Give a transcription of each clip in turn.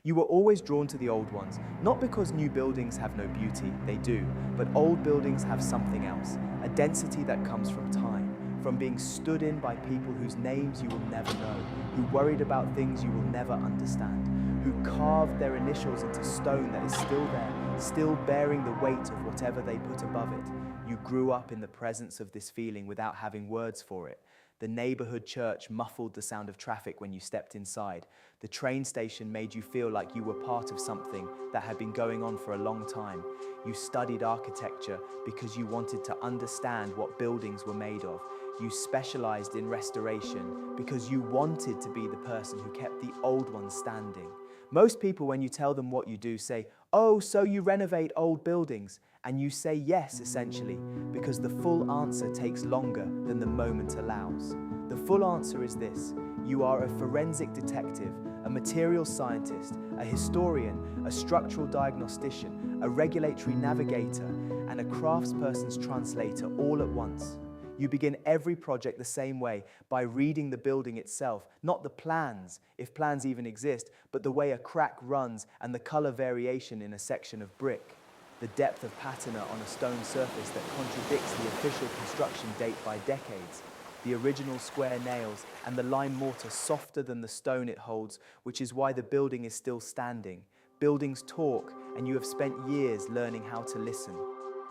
You were always drawn to the old ones, not because new buildings have no beauty, they do, but old buildings have something else, a density that comes from time, from being stood in by people whose names you will never know, who worried about things you will never understand, who carved their initials into stone that is still there, still bearing the weight of whatever they put above it. You grew up in the presence of this feeling without having words for it. The neighborhood church muffled the sound of traffic when you stepped inside. The train station made you feel like you were part of something that had been going on for a long time. You studied architecture because you wanted to understand what buildings were made of. You specialized in restoration because you wanted to be the person who kept the old ones standing. Most people, when you tell them what you do, say, "Oh, so you renovate old buildings?" And you say yes, essentially, because the full answer takes longer than the moment allows. The full answer is this: you are a forensic detective, a material scientist, a historian, a structural diagnostician, a regulatory navigator, and a craftsperson's translator all at once. You begin every project the same way, by reading the building itself, not the plans, if plans even exist, but the way a crack runs and the color variation in a section of brick, the depth of patina on a stone surface that contradicts the official construction date by decades, the original square nails and the lime mortar softer than the stone it holds, which is why the building is still standing. Buildings talk, and you have spent years learning how to listen.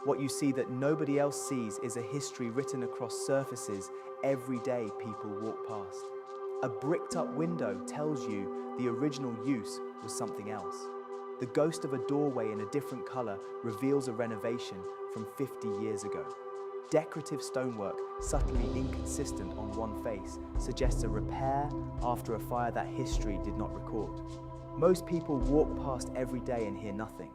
What you see that nobody else sees is a history written across surfaces every day people walk past. A bricked up window tells you the original use was something else. The ghost of a doorway in a different color reveals a renovation from 50 years ago. Decorative stonework, subtly inconsistent on one face, suggests a repair after a fire that history did not record. Most people walk past every day and hear nothing.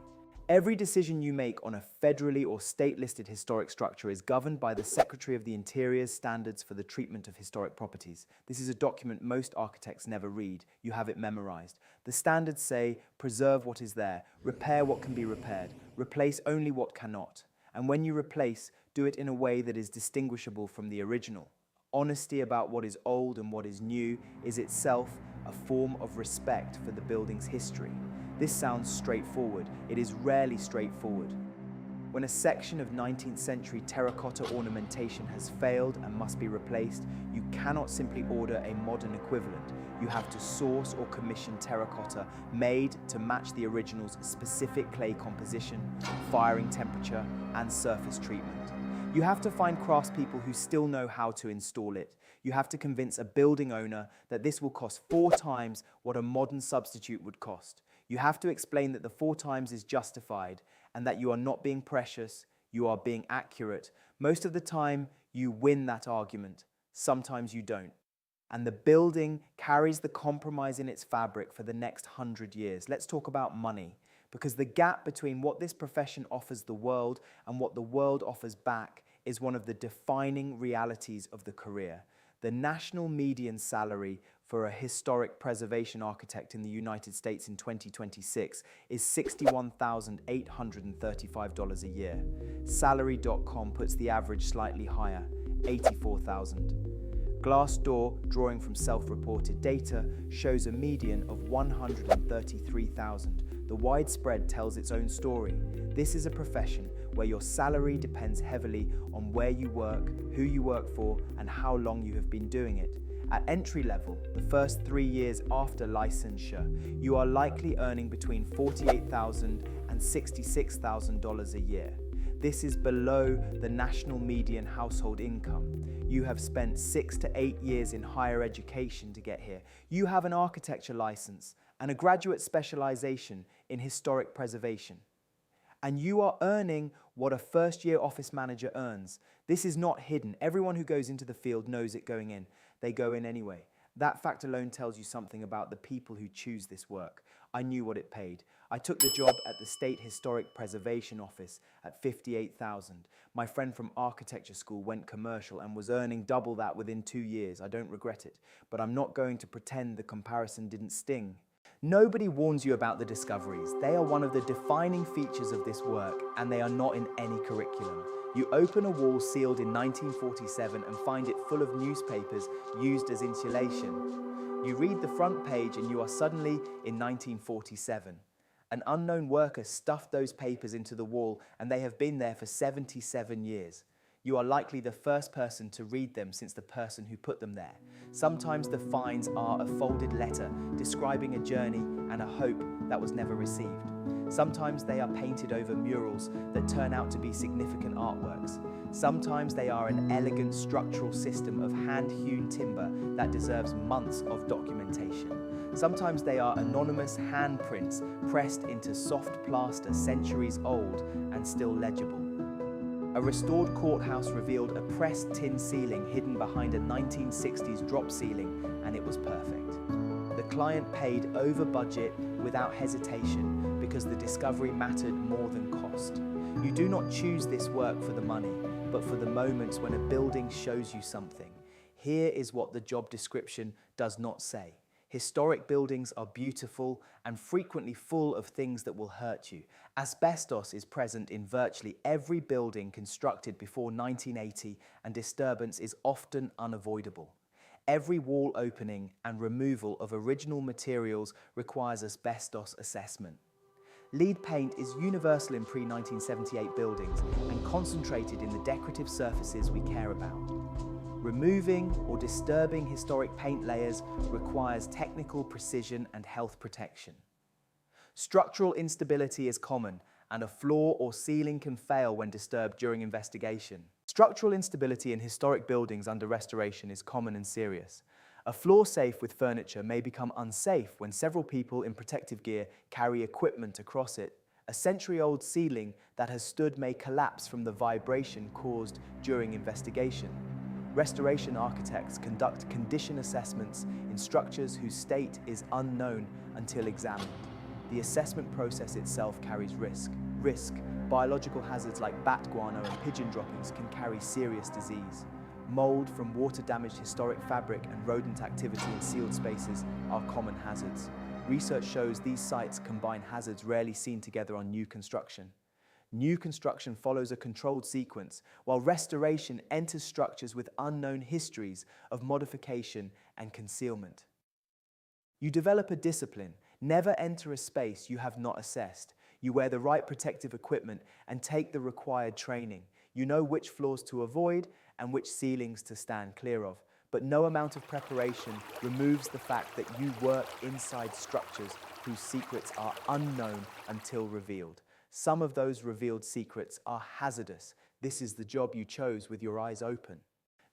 Every decision you make on a federally or state-listed historic structure is governed by the Secretary of the Interior's Standards for the Treatment of Historic Properties. This is a document most architects never read. You have it memorized. The standards say, preserve what is there, repair what can be repaired, replace only what cannot. And when you replace, do it in a way that is distinguishable from the original. Honesty about what is old and what is new is itself a form of respect for the building's history. This sounds straightforward. It is rarely straightforward. When a section of 19th century terracotta ornamentation has failed and must be replaced, you cannot simply order a modern equivalent. You have to source or commission terracotta made to match the original's specific clay composition, firing temperature, and surface treatment. You have to find craftspeople who still know how to install it. You have to convince a building owner that this will cost 4 times what a modern substitute would cost. You have to explain that the 4 times is justified and that you are not being precious, you are being accurate. Most of the time, you win that argument. Sometimes you don't. And the building carries the compromise in its fabric for the next 100 years. Let's talk about money, because the gap between what this profession offers the world and what the world offers back is one of the defining realities of the career. The national median salary for a historic preservation architect in the United States in 2026 is $61,835 a year. Salary.com puts the average slightly higher, $84,000. Glassdoor, drawing from self-reported data, shows a median of $133,000. The widespread tells its own story. This is a profession where your salary depends heavily on where you work, who you work for, and how long you have been doing it. At entry level, the first 3 years after licensure, you are likely earning between $48,000 and $66,000 a year. This is below the national median household income. You have spent 6 to 8 years in higher education to get here. You have an architecture license and a graduate specialization in historic preservation. And you are earning what a first-year office manager earns. This is not hidden. Everyone who goes into the field knows it going in. They go in anyway. That fact alone tells you something about the people who choose this work. I knew what it paid. I took the job at the State Historic Preservation Office at $58,000. My friend from architecture school went commercial and was earning double that within 2 years. I don't regret it, but I'm not going to pretend the comparison didn't sting. Nobody warns you about the discoveries. They are one of the defining features of this work, and they are not in any curriculum. You open a wall sealed in 1947 and find it full of newspapers used as insulation. You read the front page and you are suddenly in 1947. An unknown worker stuffed those papers into the wall and they have been there for 77 years. You are likely the first person to read them since the person who put them there. Sometimes the finds are a folded letter describing a journey and a hope that was never received. Sometimes they are painted over murals that turn out to be significant artworks. Sometimes they are an elegant structural system of hand-hewn timber that deserves months of documentation. Sometimes they are anonymous handprints pressed into soft plaster centuries old and still legible. A restored courthouse revealed a pressed tin ceiling hidden behind a 1960s drop ceiling, and it was perfect. The client paid over budget without hesitation because the discovery mattered more than cost. You do not choose this work for the money, but for the moments when a building shows you something. Here is what the job description does not say. Historic buildings are beautiful and frequently full of things that will hurt you. Asbestos is present in virtually every building constructed before 1980, and disturbance is often unavoidable. Every wall opening and removal of original materials requires asbestos assessment. Lead paint is universal in pre-1978 buildings and concentrated in the decorative surfaces we care about. Removing or disturbing historic paint layers requires technical precision and health protection. Structural instability is common, and a floor or ceiling can fail when disturbed during investigation. Structural instability in historic buildings under restoration is common and serious. A floor safe with furniture may become unsafe when several people in protective gear carry equipment across it. A century-old ceiling that has stood may collapse from the vibration caused during investigation. Restoration architects conduct condition assessments in structures whose state is unknown until examined. The assessment process itself carries risk. Biological hazards like bat guano and pigeon droppings can carry serious disease. Mold from water-damaged historic fabric and rodent activity in sealed spaces are common hazards. Research shows these sites combine hazards rarely seen together on new construction. New construction follows a controlled sequence, while restoration enters structures with unknown histories of modification and concealment. You develop a discipline. Never enter a space you have not assessed. You wear the right protective equipment and take the required training. You know which floors to avoid and which ceilings to stand clear of. But no amount of preparation removes the fact that you work inside structures whose secrets are unknown until revealed. Some of those revealed secrets are hazardous. This is the job you chose with your eyes open.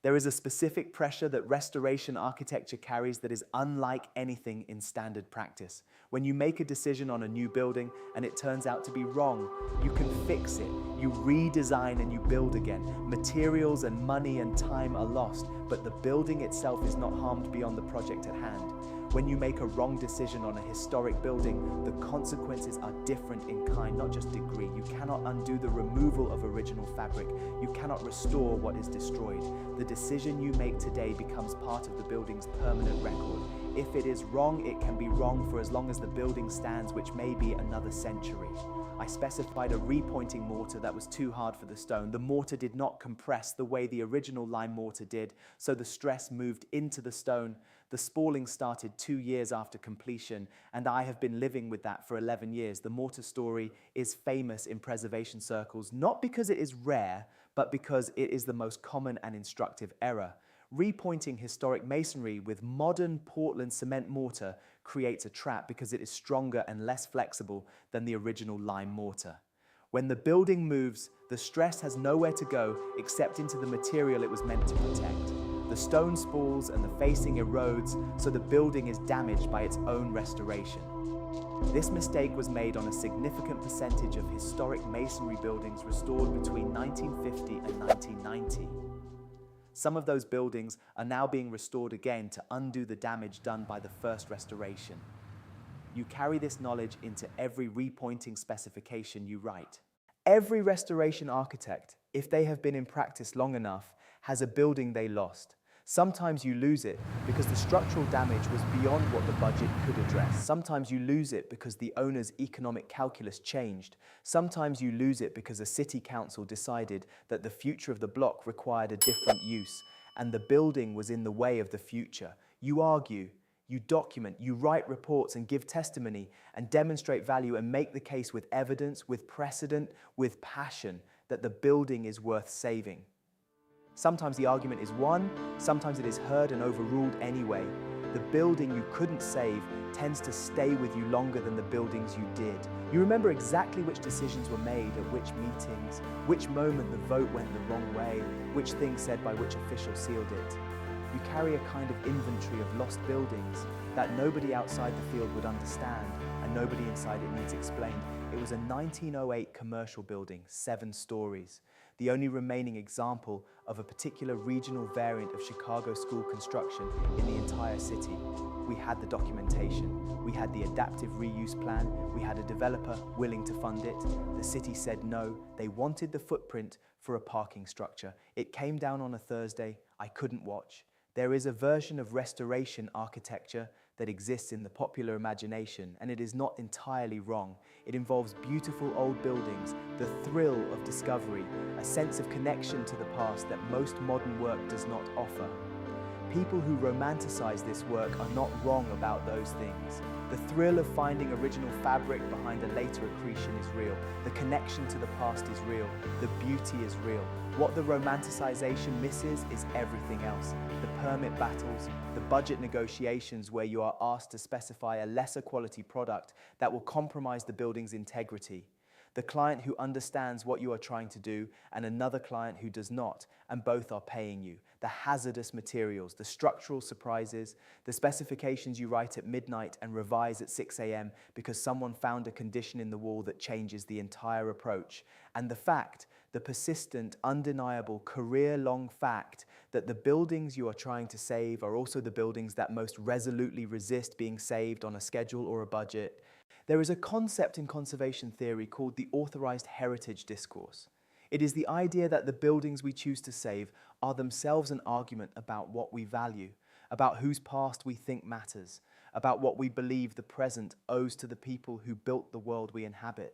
There is a specific pressure that restoration architecture carries that is unlike anything in standard practice. When you make a decision on a new building and it turns out to be wrong, you can fix it. You redesign and you build again. Materials and money and time are lost, but the building itself is not harmed beyond the project at hand. When you make a wrong decision on a historic building, the consequences are different in kind, not just degree. You cannot undo the removal of original fabric. You cannot restore what is destroyed. The decision you make today becomes part of the building's permanent record. If it is wrong, it can be wrong for as long as the building stands, which may be another century. I specified a repointing mortar that was too hard for the stone. The mortar did not compress the way the original lime mortar did, so the stress moved into the stone. The spalling started 2 years after completion, and I have been living with that for 11 years. The mortar story is famous in preservation circles, not because it is rare, but because it is the most common and instructive error. Repointing historic masonry with modern Portland cement mortar creates a trap because it is stronger and less flexible than the original lime mortar. When the building moves, the stress has nowhere to go except into the material it was meant to protect. The stone spalls and the facing erodes, so the building is damaged by its own restoration. This mistake was made on a significant percentage of historic masonry buildings restored between 1950 and 1990. Some of those buildings are now being restored again to undo the damage done by the first restoration. You carry this knowledge into every repointing specification you write. Every restoration architect, if they have been in practice long enough, has a building they lost. Sometimes you lose it because the structural damage was beyond what the budget could address. Sometimes you lose it because the owner's economic calculus changed. Sometimes you lose it because a city council decided that the future of the block required a different use, and the building was in the way of the future. You argue, You document, you write reports and give testimony and demonstrate value and make the case with evidence, with precedent, with passion that the building is worth saving. Sometimes the argument is won, sometimes it is heard and overruled anyway. The building you couldn't save tends to stay with you longer than the buildings you did. You remember exactly which decisions were made at which meetings, which moment the vote went the wrong way, which thing said by which official sealed it. You carry a kind of inventory of lost buildings that nobody outside the field would understand and nobody inside it needs explained. It was a 1908 commercial building, 7 stories, the only remaining example of a particular regional variant of Chicago school construction in the entire city. We had the documentation, we had the adaptive reuse plan, we had a developer willing to fund it. The city said no, they wanted the footprint for a parking structure. It came down on a Thursday, I couldn't watch. There is a version of restoration architecture that exists in the popular imagination, and it is not entirely wrong. It involves beautiful old buildings, the thrill of discovery, a sense of connection to the past that most modern work does not offer. People who romanticize this work are not wrong about those things. The thrill of finding original fabric behind a later accretion is real. The connection to the past is real. The beauty is real. What the romanticization misses is everything else. The permit battles, the budget negotiations where you are asked to specify a lesser quality product that will compromise the building's integrity. The client who understands what you are trying to do and another client who does not, and both are paying you. The hazardous materials, the structural surprises, the specifications you write at midnight and revise at 6 a.m. because someone found a condition in the wall that changes the entire approach. And the fact, the persistent, undeniable, career-long fact that the buildings you are trying to save are also the buildings that most resolutely resist being saved on a schedule or a budget. There is a concept in conservation theory called the authorized heritage discourse. It is the idea that the buildings we choose to save are themselves an argument about what we value, about whose past we think matters, about what we believe the present owes to the people who built the world we inhabit.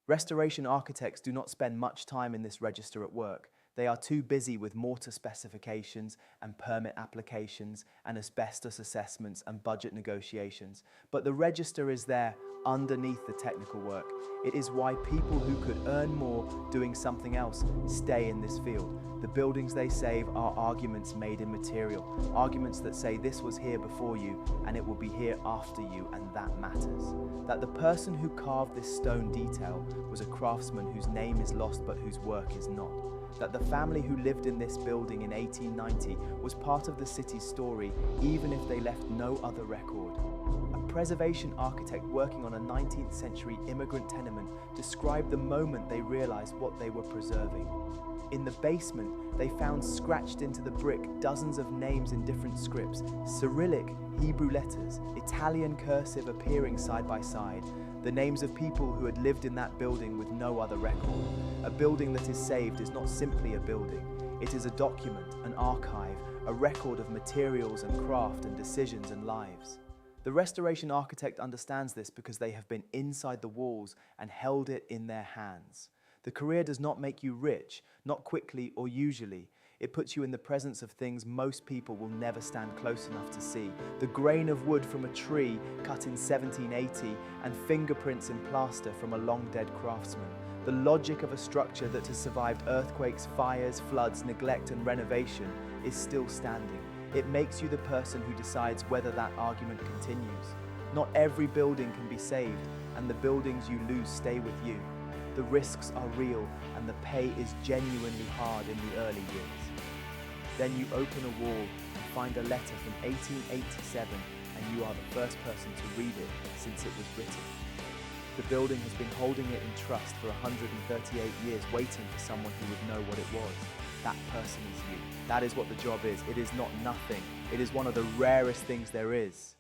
Restoration architects do not spend much time in this register at work. They are too busy with mortar specifications and permit applications and asbestos assessments and budget negotiations. But the register is there underneath the technical work. It is why people who could earn more doing something else stay in this field. The buildings they save are arguments made in material, arguments that say this was here before you and it will be here after you, and that matters. That the person who carved this stone detail was a craftsman whose name is lost but whose work is not. That the family who lived in this building in 1890 was part of the city's story, even if they left no other record. A preservation architect working on a 19th century immigrant tenement described the moment they realized what they were preserving. In the basement, they found scratched into the brick dozens of names in different scripts, Cyrillic, Hebrew letters, Italian cursive appearing side by side, the names of people who had lived in that building with no other record. A building that is saved is not simply a building. It is a document, an archive, a record of materials and craft and decisions and lives. The restoration architect understands this because they have been inside the walls and held it in their hands. The career does not make you rich, not quickly or usually. It puts you in the presence of things most people will never stand close enough to see. The grain of wood from a tree cut in 1780 and fingerprints in plaster from a long-dead craftsman. The logic of a structure that has survived earthquakes, fires, floods, neglect and renovation is still standing. It makes you the person who decides whether that argument continues. Not every building can be saved, and the buildings you lose stay with you. The risks are real, and the pay is genuinely hard in the early years. Then you open a wall and find a letter from 1887, and you are the first person to read it since it was written. The building has been holding it in trust for 138 years, waiting for someone who would know what it was. That person is you. That is what the job is. It is not nothing. It is one of the rarest things there is.